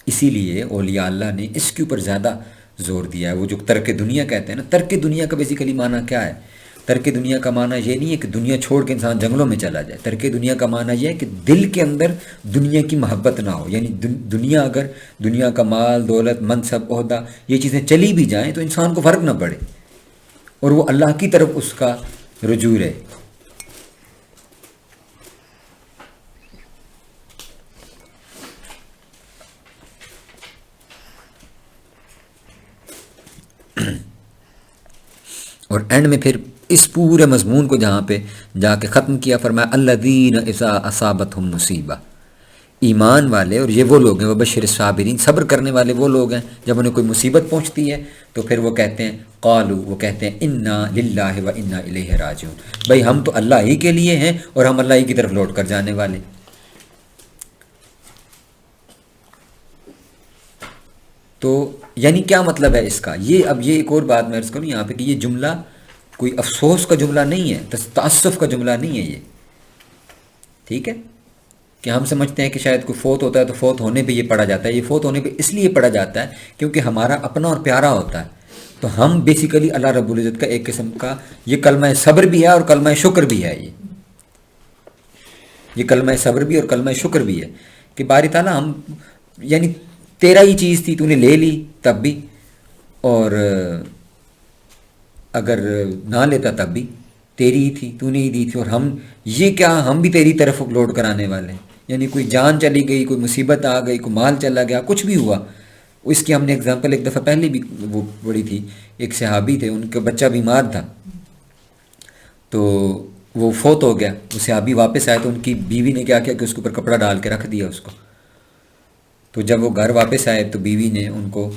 اسی لیے اولیاء اللہ نے اس کے اوپر زیادہ زور دیا ہے. وہ جو ترک دنیا کہتے ہیں نا, ترک دنیا کا بیسیکلی معنی کیا ہے؟ ترک دنیا کا معنی یہ نہیں ہے کہ دنیا چھوڑ کے انسان جنگلوں میں چلا جائے. ترک دنیا کا معنی یہ ہے کہ دل کے اندر دنیا کی محبت نہ ہو, یعنی دنیا اگر دنیا کا مال دولت منصب عہدہ یہ چیزیں چلی بھی جائیں تو انسان کو فرق نہ پڑے, اور وہ اللہ کی طرف اس کا رجوع ہے. اور اینڈ میں پھر اس پورے مضمون کو جہاں پہ جا کے ختم کیا, فرمایا الذین اذا اصابتہم مصیبہ, ایمان والے اور یہ وہ لوگ ہیں وبشر الصابرین, صبر کرنے والے وہ لوگ ہیں جب انہیں کوئی مصیبت پہنچتی ہے تو پھر وہ کہتے ہیں قالوا, وہ کہتے ہیں انا للہ و انا الیہ راجعون, بھائی ہم تو اللہ ہی کے لیے ہیں اور ہم اللہ ہی کی طرف لوٹ کر جانے والے. تو یعنی کیا مطلب ہے اس کا؟ اب یہ ایک اور بات میں عرض کروں یہاں پہ کہ یہ جملہ کوئی افسوس کا جملہ نہیں ہے, تعسف کا جملہ نہیں ہے یہ, ٹھیک ہے, کہ ہم سمجھتے ہیں کہ شاید کوئی فوت ہوتا ہے تو فوت ہونے پہ یہ پڑھا جاتا ہے. یہ فوت ہونے پہ اس لیے پڑھا جاتا ہے کیونکہ ہمارا اپنا اور پیارا ہوتا ہے, تو ہم بیسیکلی اللہ رب العزت کا ایک قسم کا یہ کلمہ صبر بھی ہے اور کلمہ شکر بھی ہے. یہ کلمہ صبر بھی اور کلمہ شکر بھی ہے کہ باری تعالیٰ ہم یعنی تیرا ہی چیز تھی، تو نے لے لی تب بھی، اور اگر نہ لیتا تب بھی تیری ہی تھی، تو نے ہی دی تھی، اور ہم یہ کیا، ہم بھی تیری طرف لوٹ کرانے والے ہیں. یعنی کوئی جان چلی گئی، کوئی مصیبت آ گئی، کوئی مال چلا گیا، کچھ بھی ہوا، اس کی ہم نے اگزامپل ایک دفعہ پہلے بھی وہ پڑھی تھی. ایک صحابی تھے، ان کا بچہ بیمار تھا تو وہ فوت ہو گیا. وہ صحابی واپس آئے تو ان کی بیوی نے کیا کیا کہ اس کے اوپر کپڑا ڈال کے رکھ دیا اس کو. تو جب وہ گھر واپس آئے تو بیوی نے ان کو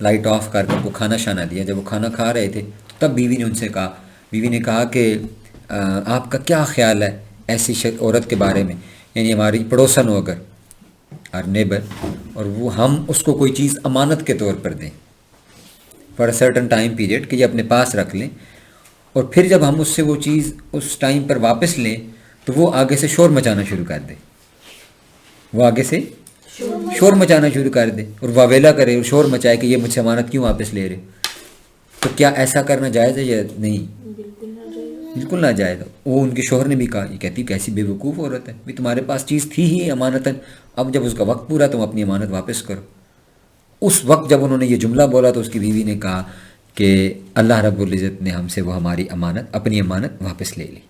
لائٹ آف کر کے ان کو کھانا شانا دیا. جب وہ کھانا کھا رہے تھے تب بیوی نے ان سے کہا، بیوی نے کہا کہ آپ کا کیا خیال ہے ایسی عورت کے بارے میں، یعنی ہماری پڑوسن ہو اگر اور نیبر، اور وہ ہم اس کو کوئی چیز امانت کے طور پر دیں for a certain time period کہ یہ اپنے پاس رکھ لیں، اور پھر جب ہم اس سے وہ چیز اس ٹائم پر واپس لیں تو وہ آگے سے شور مچانا شروع کر دے، وہ آگے سے شور مچانا شروع کر دے اور واویلا کرے اور شور مچائے کہ یہ مجھ سے امانت کیوں واپس لے رہے. تو کیا ایسا کرنا جائز ہے یا نہیں؟ بالکل ناجائز. وہ ان کے شوہر نے بھی کہا، یہ کہتی کیسی بے وقوف عورت ہے، بھی تمہارے پاس چیز تھی ہی امانتاً، اب جب اس کا وقت پورا تم اپنی امانت واپس کرو. اس وقت جب انہوں نے یہ جملہ بولا تو اس کی بیوی نے کہا کہ اللہ رب العزت نے ہم سے وہ ہماری امانت، اپنی امانت واپس لے لی.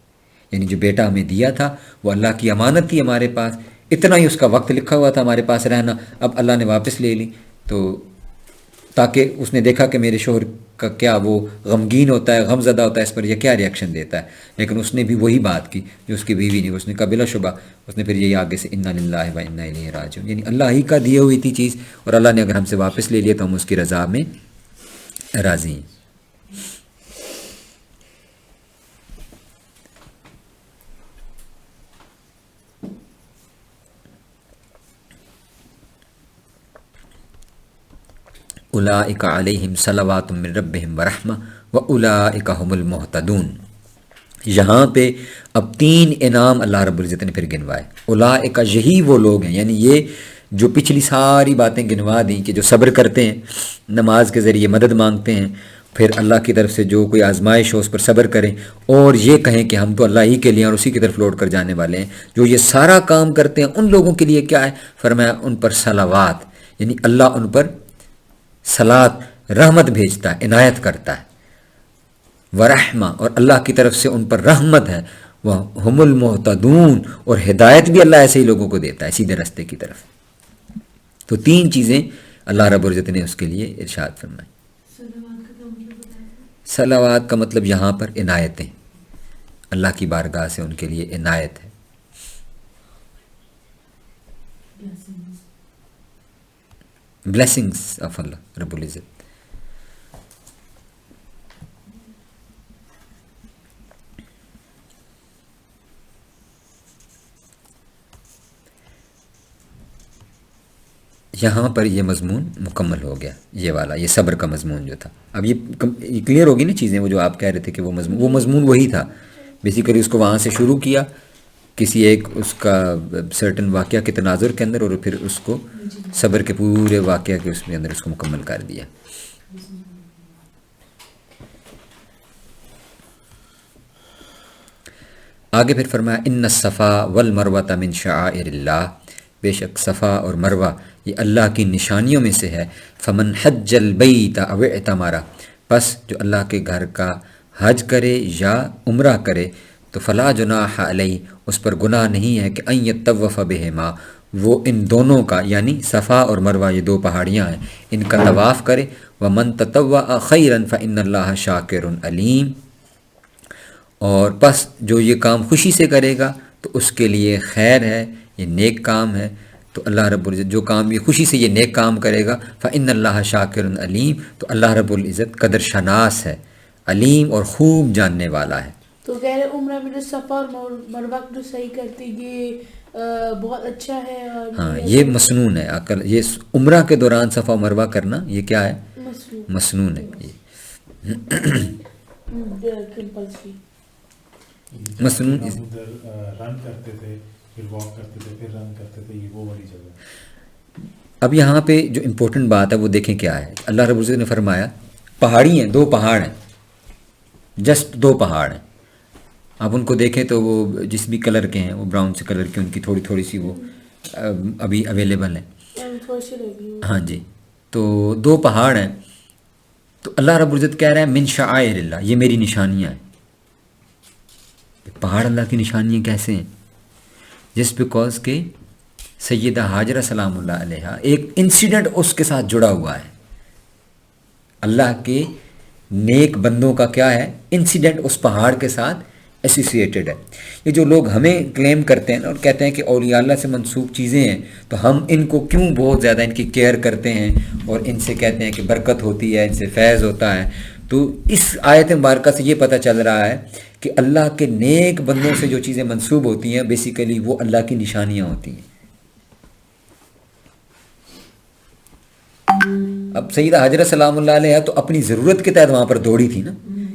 یعنی جو بیٹا ہمیں دیا تھا وہ اللہ کی امانت تھی ہمارے پاس، اتنا ہی اس کا وقت لکھا ہوا تھا ہمارے پاس رہنا، اب اللہ نے واپس لے لی. تو تاکہ اس نے دیکھا کہ میرے شوہر کا کیا وہ غمگین ہوتا ہے، غم زدہ ہوتا ہے، اس پر یہ کیا ری ایکشن دیتا ہے. لیکن اس نے بھی وہی بات کی جو اس کی بیوی نے، اس نے کہا بلا شبہ، اس نے پھر یہی آگے سے انا للہ و انا الیہ راجعون، یعنی اللہ ہی کا دی ہوئی تھی چیز، اور اللہ نے اگر ہم سے واپس لے لیا تو ہم اس کی رضا میں راضی ہیں. اولئک علیہم صلوات من ربہم ورحمہ واولئک هم المہتدون. یہاں پہ اب 3 انعام اللہ رب العزت نے پھر گنوائے. اولئک یہی وہ لوگ ہیں، یعنی یہ جو پچھلی ساری باتیں گنوا دیں کہ جو صبر کرتے ہیں، نماز کے ذریعے مدد مانگتے ہیں، پھر اللہ کی طرف سے جو کوئی آزمائش ہو اس پر صبر کریں، اور یہ کہیں کہ ہم تو اللہ ہی کے لیے اور اسی کی طرف لوٹ کر جانے والے ہیں. جو یہ سارا کام کرتے ہیں ان لوگوں کے لیے کیا ہے؟ فرمایا ان پر صلوات، یعنی اللہ ان پر صلات رحمت بھیجتا ہے، عنایت کرتا ہے، ورحمہ اور اللہ کی طرف سے ان پر رحمت ہے، وہم المہتدون اور ہدایت بھی اللہ ایسے ہی لوگوں کو دیتا ہے سیدھے راستے کی طرف. تو 3 چیزیں اللہ رب العزت نے اس کے لیے ارشاد فرمائی. صلوات کا مطلب یہاں پر عنایتیں، اللہ کی بارگاہ سے ان کے لیے عنایت ہے. blessings of اللہ رب العزت. یہاں پر یہ مضمون مکمل ہو گیا، یہ والا، یہ صبر کا مضمون جو تھا. اب یہ کلیئر ہوگی نا چیزیں، وہ جو آپ کہہ رہے تھے کہ وہ مضمون وہی تھا. بیسیکلی اس کو وہاں سے شروع کیا کسی ایک اس کا سرٹن واقعہ کے تناظر کے اندر، اور پھر اس کو صبر کے پورے واقعہ کے اس میں اندر اس کو مکمل کر دیا. آگے پھر فرمایا ان الصفا والمروہ من شعائر اللہ، بے شک صفا اور مروہ یہ اللہ کی نشانیوں میں سے ہے. فمن حج البیت او اعتمر، پس جو اللہ کے گھر کا حج کرے یا عمرہ کرے تو فلا جناح علیہ، اس پر گناہ نہیں ہے کہ ان یطوف بہما، وہ ان دونوں کا یعنی صفا اور مروہ یہ 2 پہاڑیاں ہیں، ان کا طواف کرے. ومن تطوع خیرا فإن اللہ شاکر علیم، اور پس جو یہ کام خوشی سے کرے گا تو اس کے لیے خیر ہے، یہ نیک کام ہے. تو اللہ رب العزت جو کام یہ خوشی سے یہ نیک کام کرے گا، فإن اللہ شاکر علیم، تو اللہ رب العزت قدر شناس ہے، علیم اور خوب جاننے والا ہے. تو کہہ رہے عمرہ میں جو صفا اور مروہ جو صحیح کرتے یہ بہت اچھا ہے. اور ہاں یہ مسنون ہے، عقل یہ عمرہ کے دوران صفا و مروہ کرنا یہ کیا ہے؟ مسنون ہے. یہ مسنون رن کرتے تھے، پھر واک کرتے تھے، پھر رن کرتے تھے، یہ وہ والی جگہ. اب یہاں پہ جو امپورٹنٹ بات ہے وہ دیکھیں کیا ہے. اللہ رب العزت نے فرمایا پہاڑی ہیں، 2 پہاڑ ہیں، جسٹ 2 پہاڑ ہیں، آپ ان کو دیکھیں تو وہ جس بھی کلر کے ہیں وہ براؤن سے کلر کے، ان کی تھوڑی تھوڑی سی وہ ابھی اویلیبل ہیں. ہاں جی. تو 2 پہاڑ ہیں. تو اللہ رب العزت کہہ رہا ہے من شعائر اللہ، یہ میری نشانیاں ہیں. پہاڑ اللہ کی نشانیاں کیسے ہیں؟ جس بیکاز کہ سیدہ ہاجرہ سلام اللہ علیہ ایک انسیڈنٹ اس کے ساتھ جڑا ہوا ہے. اللہ کے نیک بندوں کا کیا ہے؟ انسیڈنٹ اس پہاڑ کے ساتھ ایسوسیٹڈ ہے. یہ جو لوگ ہمیں کلیم کرتے ہیں اور کہتے ہیں کہ اولیاء اللہ سے منسوب چیزیں ہیں، تو ہم ان کو کیوں بہت زیادہ ان کی کیئر کرتے ہیں اور ان سے کہتے ہیں کہ برکت ہوتی ہے، ان سے فیض ہوتا ہے. تو اس آیت مبارکہ سے یہ پتہ چل رہا ہے کہ اللہ کے نیک بندوں سے جو چیزیں منسوب ہوتی ہیں بیسیکلی وہ اللہ کی نشانیاں ہوتی ہیں. اب سیدہ حاجرہ سلام اللہ علیہ تو اپنی ضرورت کے تحت وہاں پر دوڑی تھی نا،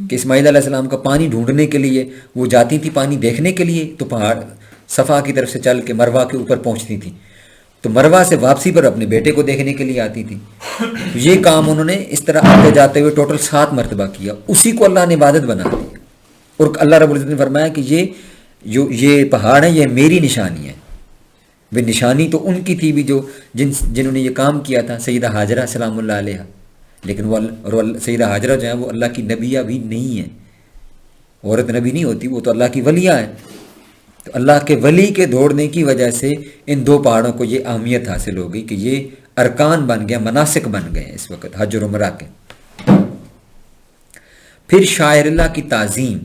کہ اسماعیل علیہ السلام کا پانی ڈھونڈنے کے لیے وہ جاتی تھی پانی دیکھنے کے لیے، تو پہاڑ صفا کی طرف سے چل کے مروہ کے اوپر پہنچتی تھی، تو مروہ سے واپسی پر اپنے بیٹے کو دیکھنے کے لیے آتی تھی. تو یہ کام انہوں نے اس طرح آتے جاتے ہوئے ٹوٹل 7 مرتبہ کیا. اسی کو اللہ نے عبادت بنا دیا. اور اللہ رب العزت نے فرمایا کہ یہ پہاڑ ہیں، یہ میری نشانی ہے. وہ نشانی تو ان کی تھی بھی جو جنہوں نے یہ کام کیا تھا، سیدہ ہاجرہ سلام اللہ علیہ. لیکن وہ سیدہ ہاجرہ جو ہیں وہ اللہ کی نبیہ بھی نہیں ہیں، عورت نبی نہیں ہوتی، وہ تو اللہ کی ولیہ ہیں. تو اللہ کے ولی کے دوڑنے کی وجہ سے ان 2 پہاڑوں کو یہ اہمیت حاصل ہو گئی کہ یہ ارکان بن گئے، مناسک بن گئے اس وقت حج اور عمرہ کے. پھر شاعر اللہ کی تعظیم،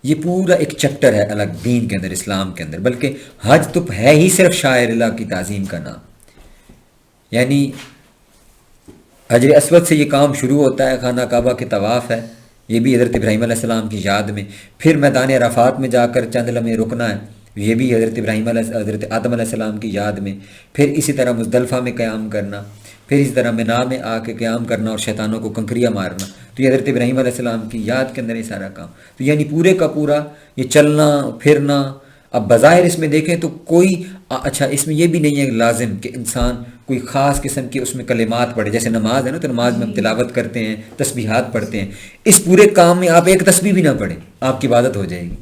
یہ پورا ایک چیپٹر ہے الگ دین کے اندر، اسلام کے اندر. بلکہ حج تو ہے ہی صرف شاعر اللہ کی تعظیم کا نام. یعنی حجر اسود سے یہ کام شروع ہوتا ہے، خانہ کعبہ کے طواف ہے، یہ بھی حضرت ابراہیم علیہ السلام کی یاد میں. پھر میدان عرفات میں جا کر چند لمحے رکنا ہے، یہ بھی حضرت آدم علیہ السلام کی یاد میں. پھر اسی طرح مزدلفہ میں قیام کرنا، پھر اسی طرح مینا میں آ کے قیام کرنا اور شیطانوں کو کنکریاں مارنا. تو یہ حضرت ابراہیم علیہ السلام کی یاد کے اندر یہ سارا کام. تو یعنی پورے کا پورا یہ چلنا پھرنا. اب بظاہر اس میں دیکھیں تو کوئی اچھا اس میں یہ بھی نہیں ہے لازم کہ انسان کوئی خاص قسم کی اس میں کلمات پڑھے. جیسے نماز ہے نا، تو نماز میں ہم تلاوت کرتے ہیں، تسبیحات پڑھتے ہیں. اس پورے کام میں آپ ایک تسبیح بھی نہ پڑھیں، آپ کی عبادت ہو جائے گی.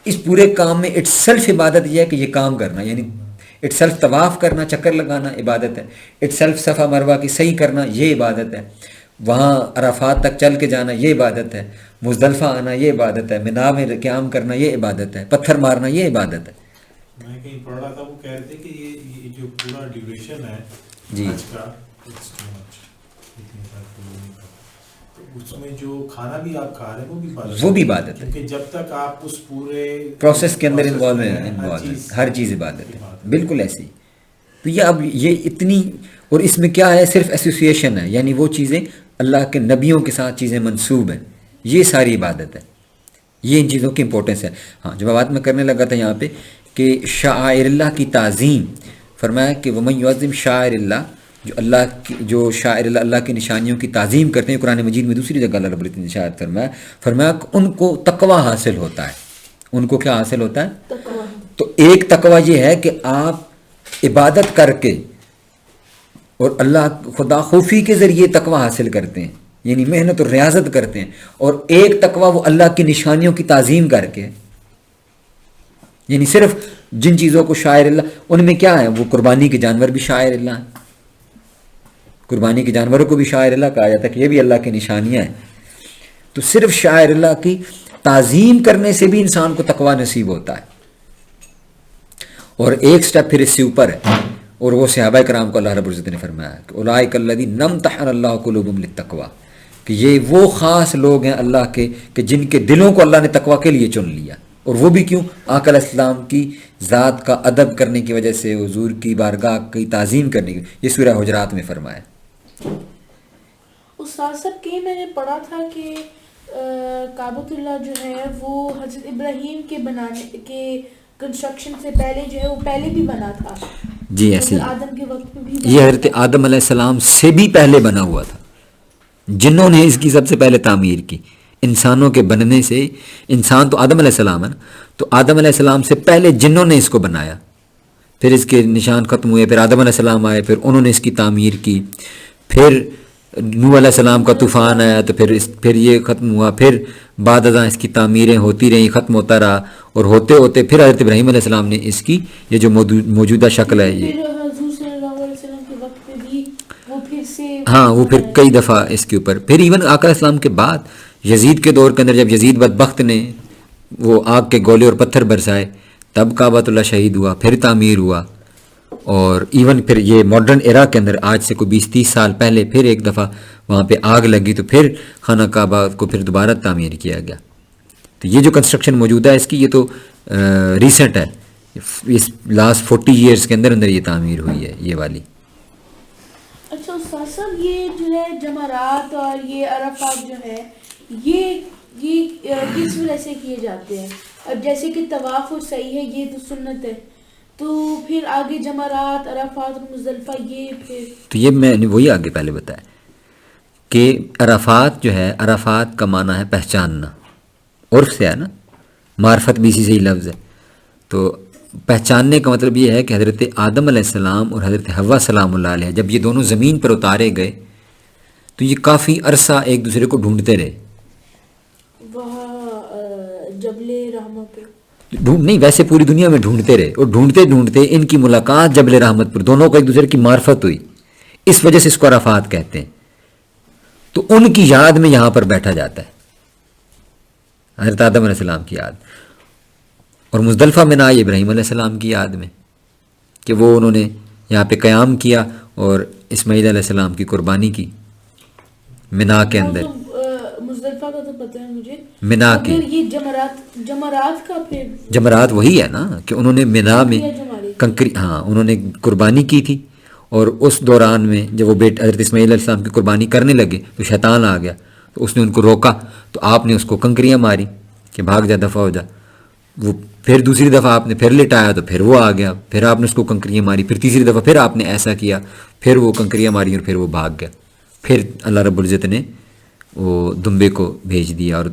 اس پورے کام میں اٹ سیلف عبادت یہ ہے کہ یہ کام کرنا، یعنی اٹ سیلف طواف کرنا، چکر لگانا عبادت ہے. اٹ سیلف صفا مروہ کی صحیح کرنا یہ عبادت ہے. وہاں عرفات تک چل کے جانا یہ عبادت ہے. مزدلفہ آنا یہ عبادت ہے. مینا میں قیام کرنا یہ عبادت ہے. پتھر مارنا یہ عبادت ہے. میں کہیں پڑھ رہا تھا، وہ کہہ رہے تھے کہ یہ جو پورا ڈیوریشن ہے جی حج کا، اس میں جو کھانا بھی آپ کھا رہے ہیں وہ بھی عبادت ہے، کیونکہ جب تک آپ اس پورے پروسیس کے اندر انوالو ہیں، ہر چیز عبادت ہے. بالکل ایسی. تو یہ اب یہ اتنی، اور اس میں کیا ہے، صرف ایسوسیشن ہے، یعنی وہ چیزیں اللہ کے نبیوں کے ساتھ چیزیں منسوب ہیں، یہ ساری عبادت ہے. یہ ان چیزوں کی امپورٹنس ہے. ہاں جو بات میں کرنے لگا تھا یہاں پہ کہ شعائر اللہ کی تعظیم، فرمایا کہ ومن یعظم شعائر اللہ، جو اللہ کی جو شاعر اللہ کی نشانیوں کی تعظیم کرتے ہیں. قرآن مجید میں دوسری جگہ اللہ رب العزت نے ارشاد فرمایا کہ ان کو تقویٰ حاصل ہوتا ہے. ان کو کیا حاصل ہوتا ہے؟ تقویٰ. تو ایک تقویٰ یہ ہے کہ آپ عبادت کر کے اور اللہ خدا خوفی کے ذریعے تقویٰ حاصل کرتے ہیں، یعنی محنت اور ریاضت کرتے ہیں. اور ایک تقویٰ وہ اللہ کی نشانیوں کی تعظیم کر کے، یعنی صرف جن چیزوں کو شاعر اللہ، ان میں کیا ہے، وہ قربانی کے جانور بھی شاعر اللہ ہیں. قربانی کے جانوروں کو بھی شاعر اللہ کہا جاتا ہے کہ یہ بھی اللہ کی نشانیاں ہیں. تو صرف شاعر اللہ کی تعظیم کرنے سے بھی انسان کو تقویٰ نصیب ہوتا ہے. اور ایک سٹیپ پھر اس سے اوپر ہے، اور وہ صحابہ کرام کو اللہ رب العزت نے فرمایا کہ اولئک الذین امتحن اللہ قلوبہم للتقویٰ، کہ یہ وہ خاص لوگ ہیں اللہ کے کہ جن کے دلوں کو اللہ نے تقویٰ کے لیے چن لیا. اور وہ بھی کیوں؟ آقا علیہ السلام کی ذات کا ادب کرنے کی وجہ سے، حضور کی بارگاہ کی تعظیم کرنے کی. یہ سورہ حجرات میں فرمایا. استاد صاحب کہ میں نے پڑھا تھا کہ کعبۃ اللہ جو ہے وہ حضرت ابراہیم کے بنانے کے کنسٹرکشن سے پہلے جو ہے وہ پہلے بھی بنا تھا. جی ایسے آدم کے وقت میں بھی یہ حضرت آدم علیہ السلام سے بھی پہلے بنا ہوا تھا. جنہوں نے اس کی سب سے پہلے تعمیر کی. انسانوں کے بننے سے، انسان تو آدم علیہ السلام ہے نا، تو آدم علیہ السلام سے پہلے جنہوں نے اس کو بنایا، پھر اس کے نشان ختم ہوئے، پھر آدم علیہ السلام آئے، پھر انہوں نے اس کی تعمیر کی. پھر نوح علیہ السلام کا طوفان آیا تو پھر یہ ختم ہوا. پھر بعد ازاں اس کی تعمیریں ہوتی رہیں، ختم ہوتا رہا، اور ہوتے ہوتے پھر حضرت ابراہیم علیہ السلام نے اس کی یہ جو موجودہ شکل ہے یہ، پھر حضور صلی اللہ علیہ وسلم کے وقت میں بھی وہ پھر سے ہاں وہ پھر کئی دفعہ اس کے اوپر، پھر ایون آقا علیہ السلام کے بعد یزید کے دور کے اندر جب یزید بدبخت نے وہ آگ کے گولے اور پتھر برسائے تب کعبۃ اللہ شہید ہوا، پھر تعمیر ہوا، اور ایون پھر یہ ماڈرن ایرا کے اندر آج سے کوئی 20-30 سال پہلے پھر ایک دفعہ وہاں پہ آگ لگی تو پھر خانہ کعبہ کو پھر دوبارہ تعمیر کیا گیا. تو یہ جو کنسٹرکشن موجودہ ہے اس کی یہ تو ریسنٹ ہے، اس لاسٹ 40 ایئرس کے اندر اندر یہ تعمیر ہوئی ہے یہ والی. اچھا استاد صاحب، یہ جو ہے جمرات اور یہ عرفات جو ہے یہ کس وجہ سے کیے جاتے ہیں؟ اب جیسے کہ طواف و سعی ہے یہ تو سنت ہے، تو پھر آگے جمرات، عرفات اور مزدلفہ یہ پھر تو یہ میں نے وہی آگے پہلے بتایا کہ عرفات جو ہے، عرفات کا معنی ہے پہچاننا، عرف سے ہے نا، معرفت بھی اسی سے ہی لفظ ہے. تو پہچاننے کا مطلب یہ ہے کہ حضرت آدم علیہ السلام اور حضرت حوا سلام اللہ علیہ جب یہ دونوں زمین پر اتارے گئے تو یہ کافی عرصہ ایک دوسرے کو ڈھونڈتے رہے. وہاں جبل رحمت پہ نہیں، ویسے پوری دنیا میں ڈھونڈتے رہے، اور ڈھونڈتے ڈھونڈتے ان کی ملاقات جبل رحمت پر، دونوں کو ایک دوسرے کی معرفت ہوئی، اس وجہ سے اس کو عرفات کہتے ہیں. تو ان کی یاد میں یہاں پر بیٹھا جاتا ہے، حضرت آدم علیہ السلام کی یاد، اور مزدلفہ منا یہ ابراہیم علیہ السلام کی یاد میں کہ وہ انہوں نے یہاں پہ قیام کیا اور اسماعیل علیہ السلام کی قربانی کی منا کے اندر. مزدلفہ کا تو پتہ ہے مجھے، منا کی مگر یہ جمرات کا پھر جمرات وہی ہے نا کہ انہوں نے منا میں کنکری، ہاں انہوں نے قربانی کی تھی، اور اس دوران میں جب وہ حضرت اسماعیل علیہ السلام کی قربانی کرنے لگے تو شیطان آ گیا، تو اس نے ان کو روکا، تو آپ نے اس کو کنکریاں ماری کہ بھاگ جا، دفع ہو جا. وہ پھر دوسری دفعہ آپ نے پھر لٹایا تو پھر وہ آ گیا، پھر آپ نے اس کو کنکریاں ماری، پھر تیسری دفعہ پھر آپ نے ایسا کیا، پھر وہ کنکریاں ماری اور پھر وہ بھاگ گیا. پھر اللہ رب العزت نے وہ دمبے کو بھیج دیا اور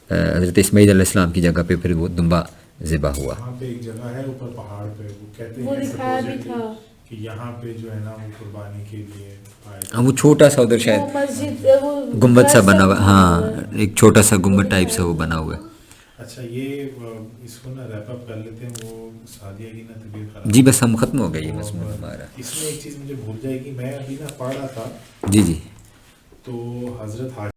حضرت اسماعیل علیہ السلام کی جگہ پہ پھر وہ دمبا ذبح ہوا. وہاں پہ ایک جگہ ہے اوپر پہاڑ پہ، وہ کہتے وہ ہیں دکھایا بھی تھا کہ یہاں پہ جو ہے نا وہ قربانی کے لیے آئے تھے. ہاں وہ چھوٹا سا ادھر شاید وہ مسجد وہ گنبد سا بنا ہوا، ہاں ہوا ہے. ایک چھوٹا سا گنبد ٹائپ سے وہ بنا ہوا ہے. اچھا یہ اس کو نا ریپ اپ کر لیتے ہیں، وہ سعدیہ کی نا طبیعت خراب. جی بس ہم ختم ہو گئے یہ مضمون ہمارا. اس میں ایک چیز مجھے بھول جائے گی، میں ابھی نا پڑھ رہا تھا جی جی تو حضرت